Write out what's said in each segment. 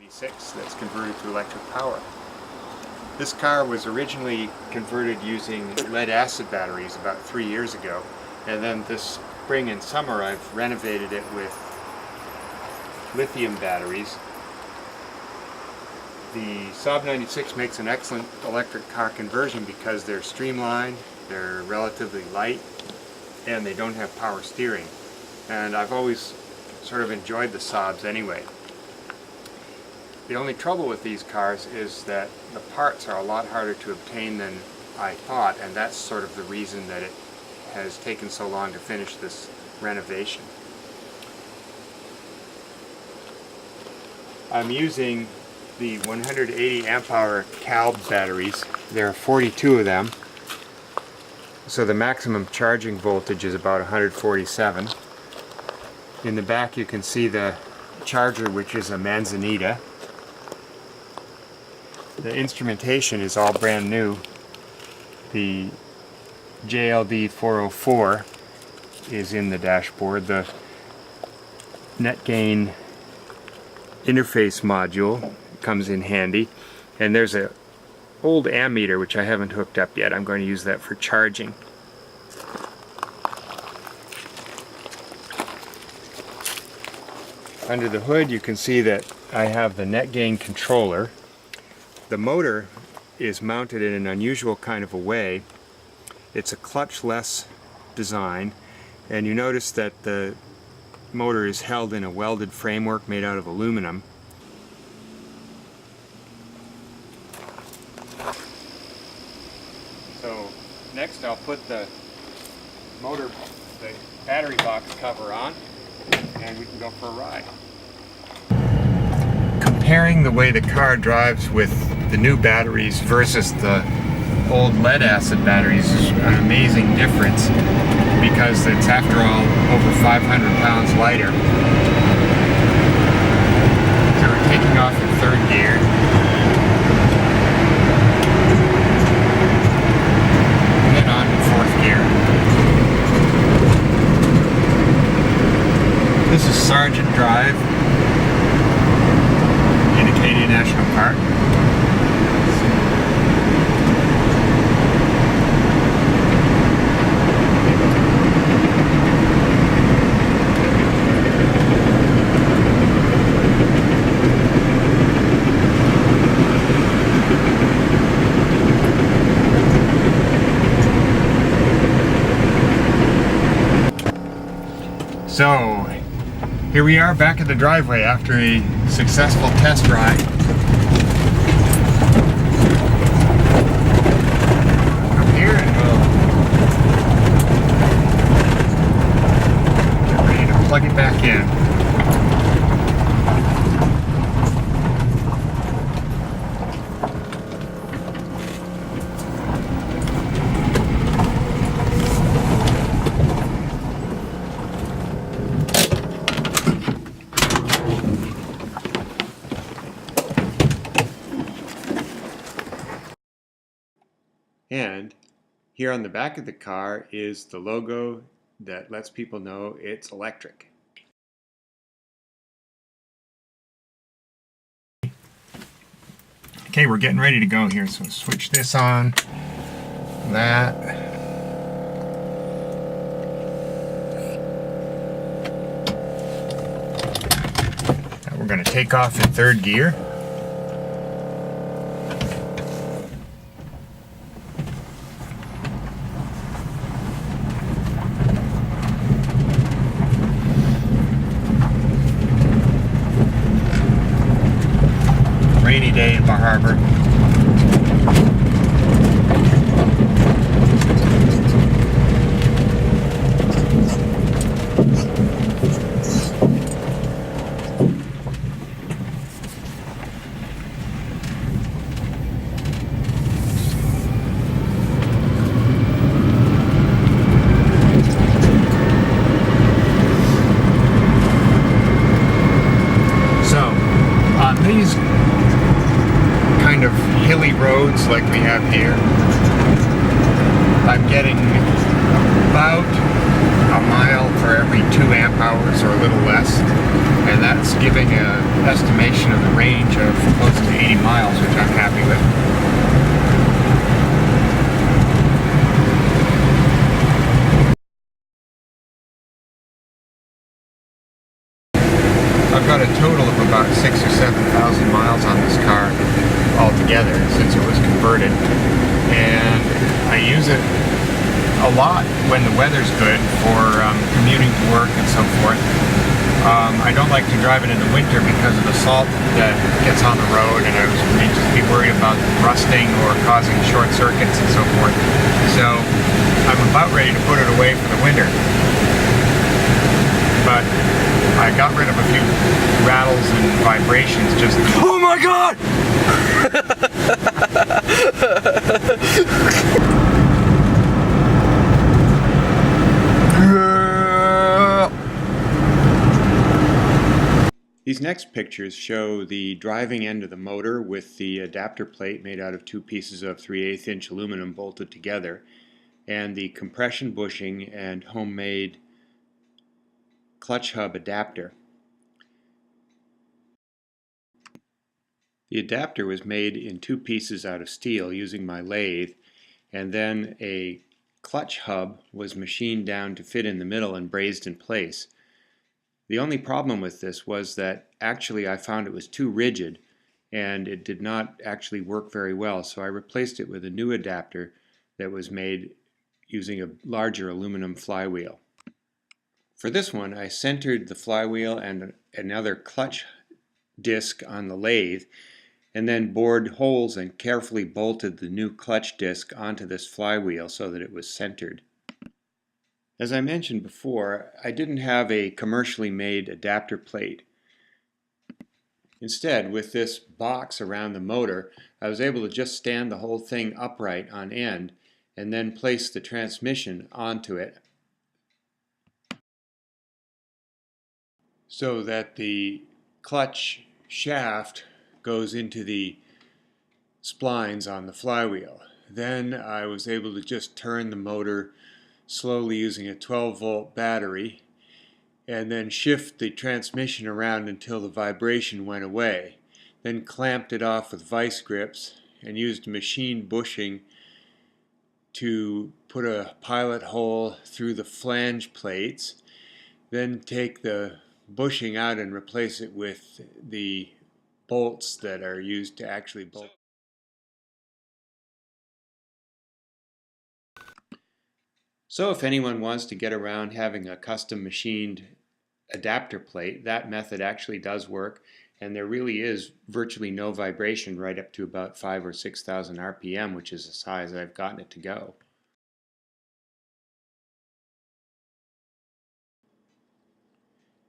96 that's converted to electric power. This car was originally converted using lead acid batteries about 3 years ago, and then this spring and summer I've renovated it with lithium batteries. The SAABv 96 makes an excellent electric car conversion because they're streamlined, they're relatively light, and they don't have power steering. And I've always sort of enjoyed the SAABs anyway. The only trouble with these cars is that the parts are a lot harder to obtain than I thought, and that's sort of the reason that it has taken so long to finish this renovation. I'm using the 180 amp hour CALB batteries. There are 42 of them, so the maximum charging voltage is about 147. In the back you can see the charger, which is a Manzanita. The instrumentation is all brand new. The JLD 404 is in the dashboard. The net gain interface module comes in handy, and there's an old ammeter which I haven't hooked up yet. I'm going to use that for charging. Under the hood you can see that I have the net gain controller. The motor is mounted in an unusual kind of a way. It's a clutchless design, and you notice that the motor is held in a welded framework made out of aluminum. So next I'll put the battery box cover on, and we can go for a ride. Comparing the way the car drives with the new batteries versus the old lead acid batteries is an amazing difference, because it's, after all, over 500 pounds lighter. So we're taking off in third gear. And then on to fourth gear. This is Sergeant Drive in Acadia National Park. So, here we are back at the driveway after a successful test ride. Come here and we'll get ready to plug it back in. And here on the back of the car is the logo that lets people know it's electric. Okay, we're getting ready to go here, so switch this on, that. Now we're going to take off in third gear. Rainy day in Bar Harbor. So, on these kind of hilly roads like we have here, I'm getting about mile for every 2 amp hours or a little less, and that's giving an estimation of the range of close to 80 miles, which I'm happy with. I've got a total of about 6,000 or 7,000 miles on this car altogether since it was converted, and I use it a lot when the weather's good for commuting to work and so forth. I don't like to drive it in the winter because of the salt that gets on the road, and I was just be worried about rusting or causing short circuits and so forth. So I'm about ready to put it away for the winter. But I got rid of a few rattles and vibrations just... Oh my God! These next pictures show the driving end of the motor with the adapter plate made out of 2 pieces of 3/8 inch aluminum bolted together, and the compression bushing and homemade clutch hub adapter. The adapter was made in 2 pieces out of steel using my lathe, and then a clutch hub was machined down to fit in the middle and brazed in place. The only problem with this was that actually I found it was too rigid and it did not actually work very well, so I replaced it with a new adapter that was made using a larger aluminum flywheel. For this one, I centered the flywheel and another clutch disc on the lathe, and then bored holes and carefully bolted the new clutch disc onto this flywheel so that it was centered. As I mentioned before, I didn't have a commercially made adapter plate. Instead, with this box around the motor, I was able to just stand the whole thing upright on end and then place the transmission onto it so that the clutch shaft goes into the splines on the flywheel. Then I was able to just turn the motor slowly using a 12-volt battery and then shift the transmission around until the vibration went away. Then clamped it off with vice grips and used machine bushing to put a pilot hole through the flange plates. Then take the bushing out and replace it with the bolts that are used to actually bolt. So if anyone wants to get around having a custom machined adapter plate, that method actually does work, and there really is virtually no vibration right up to about 5,000 or 6,000 RPM, which is as high as I've gotten it to go.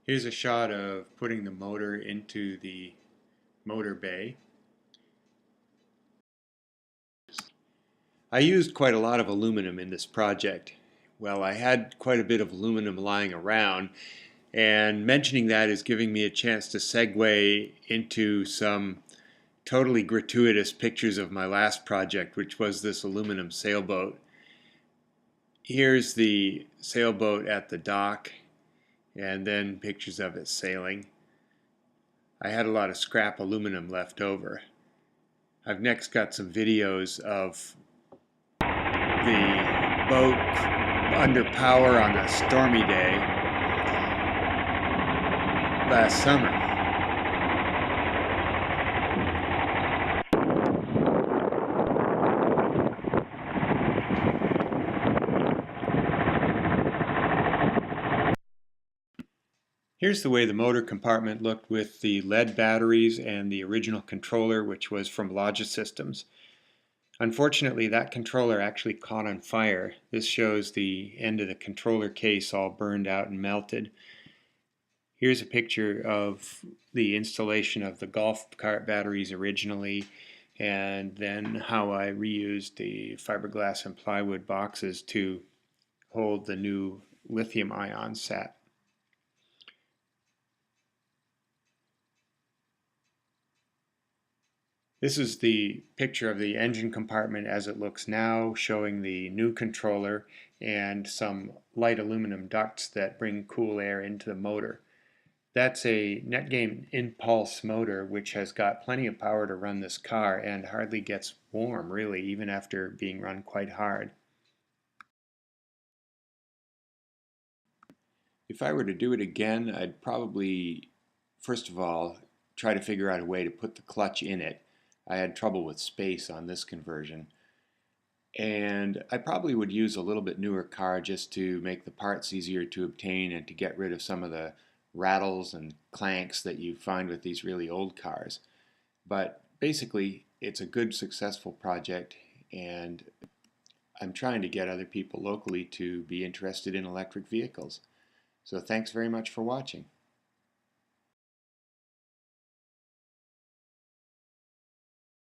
Here's a shot of putting the motor into the motor bay. I used quite a lot of aluminum in this project. Well, I had quite a bit of aluminum lying around, and mentioning that is giving me a chance to segue into some totally gratuitous pictures of my last project, which was this aluminum sailboat. Here's the sailboat at the dock, and then pictures of it sailing. I had a lot of scrap aluminum left over. I've next got some videos of the boat under power on a stormy day last summer. Here's the way the motor compartment looked with the lead batteries and the original controller, which was from Logisystems. Unfortunately, that controller actually caught on fire. This shows the end of the controller case all burned out and melted. Here's a picture of the installation of the golf cart batteries originally, and then how I reused the fiberglass and plywood boxes to hold the new lithium-ion set. This is the picture of the engine compartment as it looks now, showing the new controller and some light aluminum ducts that bring cool air into the motor. That's a Netgain impulse motor which has got plenty of power to run this car and hardly gets warm really, even after being run quite hard. If I were to do it again, I'd probably, first of all, try to figure out a way to put the clutch in it. I had trouble with space on this conversion. And I probably would use a little bit newer car just to make the parts easier to obtain and to get rid of some of the rattles and clanks that you find with these really old cars. But basically, it's a good, successful project, and I'm trying to get other people locally to be interested in electric vehicles. So thanks very much for watching.